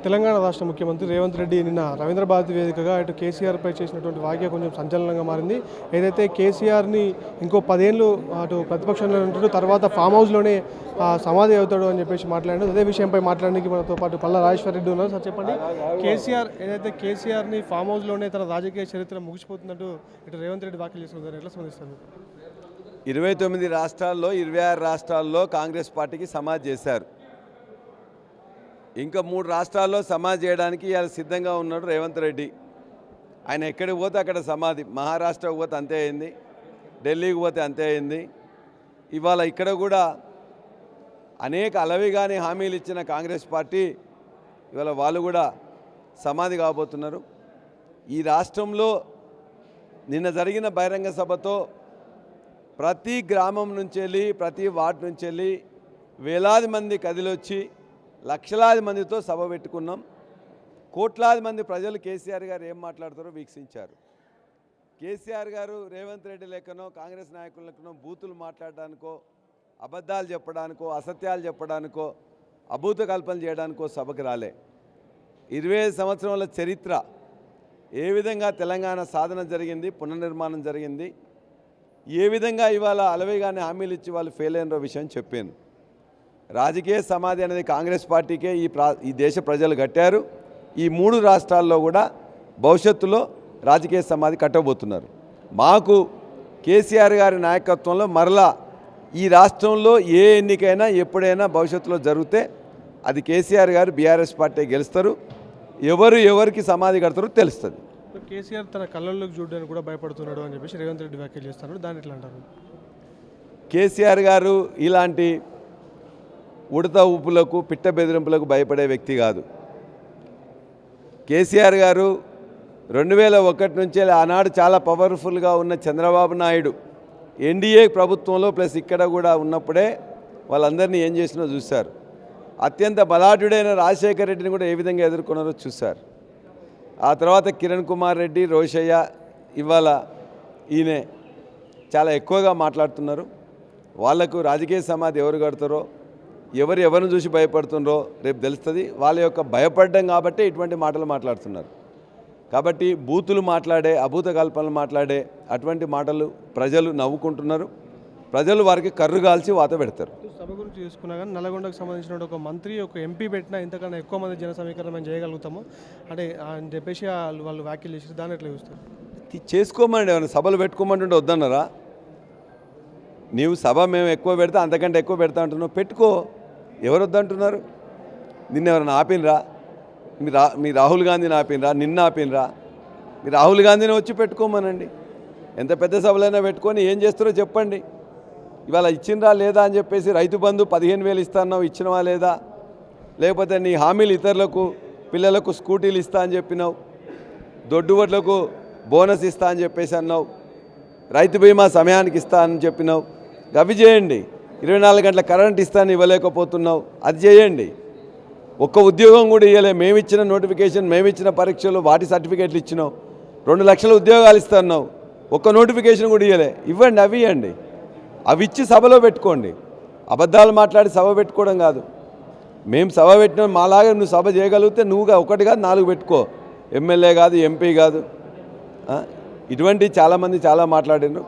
తెలంగాణ రాష్ట్ర ముఖ్యమంత్రి రేవంత్ రెడ్డి నిన్న రవీంద్ర భారతి వేదికగా ఇటు కేసీఆర్పై చేసినటువంటి వ్యాఖ్య కొంచెం సంచలనంగా మారింది. ఏదైతే కేసీఆర్ని ఇంకో 10 ఏళ్ళు అటు ప్రతిపక్షంలో ఉంటాడు, తర్వాత ఫామ్ హౌస్లోనే సమాధి అవుతాడు అని చెప్పేసి మాట్లాడాడు. అదే విషయంపై మాట్లాడడానికి మనతో పాటు పల్లా రాజేశ్వర రెడ్డి ఉన్నారు. సార్ చెప్పండి, కేసీఆర్ని ఫామ్ హౌస్లోనే తన రాజకీయ చరిత్ర ముగిసిపోతున్నట్టు ఇటు రేవంత్ రెడ్డి వ్యాఖ్యలు చేస్తున్నారు, ఎట్లా స్పందిస్తారు? 29 రాష్ట్రాల్లో 26 రాష్ట్రాల్లో కాంగ్రెస్ పార్టీకి సమాధి చేశారు. ఇంకా 3 రాష్ట్రాల్లో సమాధి చేయడానికి ఇవాళ సిద్ధంగా ఉన్నాడు రేవంత్ రెడ్డి. ఆయన ఎక్కడికి పోతే అక్కడ సమాధి. మహారాష్ట్రకు పోతే అంతే అయింది, ఢిల్లీకి పోతే అంతే అయింది. ఇవాళ ఇక్కడ కూడా అనేక అలవిగాని హామీలు ఇచ్చిన కాంగ్రెస్ పార్టీ ఇవాళ వాళ్ళు కూడా సమాధి కాబోతున్నారు. ఈ రాష్ట్రంలో నిన్న జరిగిన బహిరంగ సభతో ప్రతి గ్రామం నుంచి వెళ్ళి, ప్రతి వార్డు నుంచి వెళ్ళి వేలాది మంది కదిలొచ్చి లక్షలాది మందితో సభ పెట్టుకున్నాం. కోట్లాది మంది ప్రజలు కేసీఆర్ గారు ఏం మాట్లాడతారో వీక్షించారు. కేసీఆర్ గారు రేవంత్ రెడ్డి లెక్కనో కాంగ్రెస్ నాయకుల లెక్కనో బూతులు మాట్లాడడానికో, అబద్ధాలు చెప్పడానికో, అసత్యాలు చెప్పడానికో, అభూత కల్పన చేయడానికో సభకు రాలే. 25 సంవత్సరాల చరిత్ర, ఏ విధంగా తెలంగాణ సాధన జరిగింది, పునర్నిర్మాణం జరిగింది, ఏ విధంగా ఇవాళ అలవేగానే హామీలు ఇచ్చి వాళ్ళు ఫెయిల్ అయిన విషయం చెప్పాను. రాజకీయ సమాధి అనేది కాంగ్రెస్ పార్టీకే ఈ దేశ ప్రజలు కట్టారు. ఈ 3 రాష్ట్రాల్లో కూడా భవిష్యత్తులో రాజకీయ సమాధి కట్టబోతున్నారు. మాకు కేసీఆర్ గారి నాయకత్వంలో మరలా ఈ రాష్ట్రంలో ఏ ఎన్నికైనా ఎప్పుడైనా భవిష్యత్తులో జరిగితే అది కేసీఆర్ గారు బీఆర్ఎస్ పార్టీ గెలుస్తారు. ఎవరికి సమాధి కడతారో తెలుస్తుంది. కేసీఆర్ తన కళ్ళల్లోకి చూడడానికి కూడా భయపడుతున్నాడు అని చెప్పేసి రేవంత్ రెడ్డి వ్యాఖ్యలు చేస్తున్నాడు, దాన్ని ఎట్లా అంటారు? కేసీఆర్ గారు ఇలాంటి ఉడత ఊపులకు, పిట్ట బెదిరింపులకు భయపడే వ్యక్తి కాదు. కేసీఆర్ గారు 2001 నుంచే ఆనాడు చాలా పవర్ఫుల్గా ఉన్న చంద్రబాబు నాయుడు ఎన్డీఏ ప్రభుత్వంలో ప్లస్ ఇక్కడ కూడా ఉన్నప్పుడే వాళ్ళందరినీ ఏం చేసినో చూశారు. అత్యంత బలాఢ్యుడైన రాజశేఖర రెడ్డిని కూడా ఏ విధంగా ఎదుర్కొన్నారో చూశారు. ఆ తర్వాత కిరణ్ కుమార్ రెడ్డి, రోషయ్య, ఇవాళ ఈయనే చాలా ఎక్కువగా మాట్లాడుతున్నారు. వాళ్లకు రాజకీయ సమాధి ఎవరు కడతారో, ఎవరిని చూసి భయపడుతున్నారో రేపు తెలుస్తుంది. వాళ్ళ యొక్క భయపడడం కాబట్టి ఇటువంటి మాటలు మాట్లాడుతున్నారు. కాబట్టి బూతులు మాట్లాడే, అభూత కల్పనలు మాట్లాడే అటువంటి మాటలు ప్రజలు నవ్వుకుంటున్నారు. ప్రజలు వారికి కర్రు కాల్చి వాత పెడతారు. సభ గురించి చూసుకున్నా కానీ నల్గొండకు సంబంధించిన ఒక మంత్రి, ఒక ఎంపీ పెట్టినా ఇంతకన్నా ఎక్కువ మంది జన సమీకరణ మేము చేయగలుగుతాము అంటే అని చెప్పేసి వాళ్ళు వ్యాఖ్యలు చేసి దాన్ని ఎట్లా చూస్తారు? చేసుకోమండి, ఏమైనా సభలు పెట్టుకోమంటుంటే వద్దన్నారా? నీవు సభ మేము ఎక్కువ పెడతా, అంతకంటే ఎక్కువ పెడతా అంటున్నావు, పెట్టుకో. ఎవరు వద్దంటున్నారు? నిన్న ఎవరైనా ఆపినరా? మీ రాహుల్ గాంధీని ఆపినరా? నిన్న ఆపినరా? మీ రాహుల్ గాంధీని వచ్చి పెట్టుకోమనండి. ఎంత పెద్ద సభలైనా పెట్టుకొని ఏం చేస్తారో చెప్పండి. ఇవాళ ఇచ్చిందా లేదా అని చెప్పేసి రైతు బంధు 15,000 ఇస్తాన్నావు, ఇచ్చినవా లేదా? లేకపోతే నీ హామీలు ఇతరులకు, పిల్లలకు స్కూటీలు ఇస్తా అని చెప్పినావు, దొడ్డువడ్లకు బోనస్ ఇస్తా అని చెప్పేసి అన్నావు, రైతు బీమా సమయానికి ఇస్తా అని చెప్పినావు. అవి చేయండి. 24 గంటల కరెంట్ ఇస్తాను ఇవ్వలేకపోతున్నావు, అది చేయండి. ఒక్క ఉద్యోగం కూడా ఇవ్వలే. మేమిచ్చిన నోటిఫికేషన్, మేమిచ్చిన పరీక్షలు, వాటి సర్టిఫికేట్లు ఇచ్చినావు. 2 లక్షల ఉద్యోగాలు ఇస్తున్నావు, ఒక్క నోటిఫికేషన్ కూడా ఇవ్వలే. ఇవ్వండి, అవి ఇవ్వండి. అవి ఇచ్చి సభలో పెట్టుకోండి. అబద్ధాలు మాట్లాడి సభ పెట్టుకోవడం కాదు. మేము సభ పెట్టిన మాలాగా నువ్వు సభ చేయగలిగితే నువ్వుగా 1 కాదు 4 పెట్టుకో. ఎమ్మెల్యే కాదు, ఎంపీ కాదు. ఇటువంటి చాలామంది చాలా మాట్లాడినారు.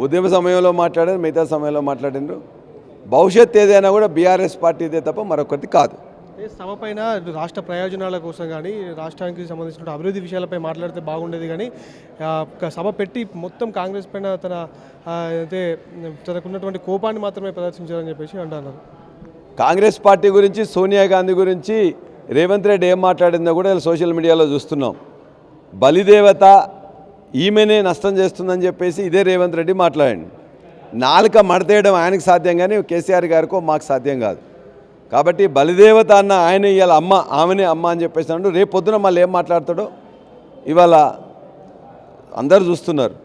ఉద్యమ సమయంలో మాట్లాడారు, మిగతా సమయంలో మాట్లాడినారు. భవిష్యత్తు ఏదైనా కూడా బీఆర్ఎస్ పార్టీదే తప్ప మరొకటి కాదు. సభ పైన రాష్ట్ర ప్రయోజనాల కోసం కానీ రాష్ట్రానికి సంబంధించిన అభివృద్ధి విషయాలపై మాట్లాడితే బాగుండేది, కానీ సభ పెట్టి మొత్తం కాంగ్రెస్ పైన తనకున్నటువంటి కోపాన్ని మాత్రమే ప్రదర్శించారని చెప్పేసి అంటున్నారు. కాంగ్రెస్ పార్టీ గురించి, సోనియా గాంధీ గురించి రేవంత్ రెడ్డి ఏం మాట్లాడిందో కూడా సోషల్ మీడియాలో చూస్తున్నాం. బలిదేవత ఈమెనే నష్టం చేస్తుందని చెప్పేసి ఇదే రేవంత్ రెడ్డి మాట్లాడండి. నాలుక మడతేయడం ఆయనకు సాధ్యం, కానీ కేసీఆర్ గారికో మాకు సాధ్యం కాదు. కాబట్టి బలిదేవత అన్న ఆయన ఇవాళ అమ్మ, ఆమెనే అమ్మ అని చెప్పేసి అన్నాడు. రేపు పొద్దున మళ్ళీ ఏం మాట్లాడతాడో ఇవాళ అందరూ చూస్తున్నారు.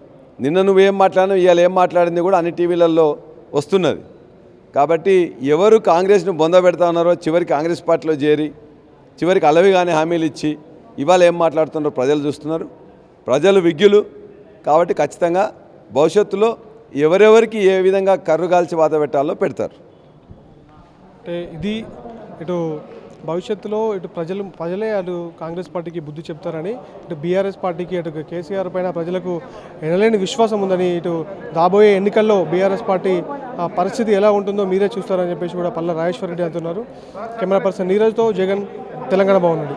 నిన్న నువ్వేం మాట్లాడినావు, ఇవాళ ఏం మాట్లాడింది కూడా అన్ని టీవీలలో వస్తున్నది. కాబట్టి ఎవరు కాంగ్రెస్ను బొందబెడతా ఉన్నారో చివరికి కాంగ్రెస్ పార్టీలో చేరి చివరికి అలవిగానే హామీలు ఇచ్చి ఇవాళ ఏం మాట్లాడుతున్నారో ప్రజలు చూస్తున్నారు. ప్రజలు విజ్ఞులు కాబట్టి ఖచ్చితంగా భవిష్యత్తులో ఎవరెవరికి ఏ విధంగా కర్రుగాల్చి వాత పెట్టాలో పెడతారు. అంటే ఇది ఇటు భవిష్యత్తులో ఇటు ప్రజలే అటు కాంగ్రెస్ పార్టీకి బుద్ధి చెప్తారని, ఇటు బీఆర్ఎస్ పార్టీకి అటు కేసీఆర్ పైన ప్రజలకు ఎనలేని విశ్వాసం ఉందని, ఇటు రాబోయే ఎన్నికల్లో బీఆర్ఎస్ పార్టీ పరిస్థితి ఎలా ఉంటుందో మీరే చూస్తారని చెప్పేసి కూడా పల్లా రాజేశ్వర రెడ్డి అంటున్నారు. కెమెరా పర్సన్ నీరజ్తో జగన్, తెలంగాణ భవన్ నుండి.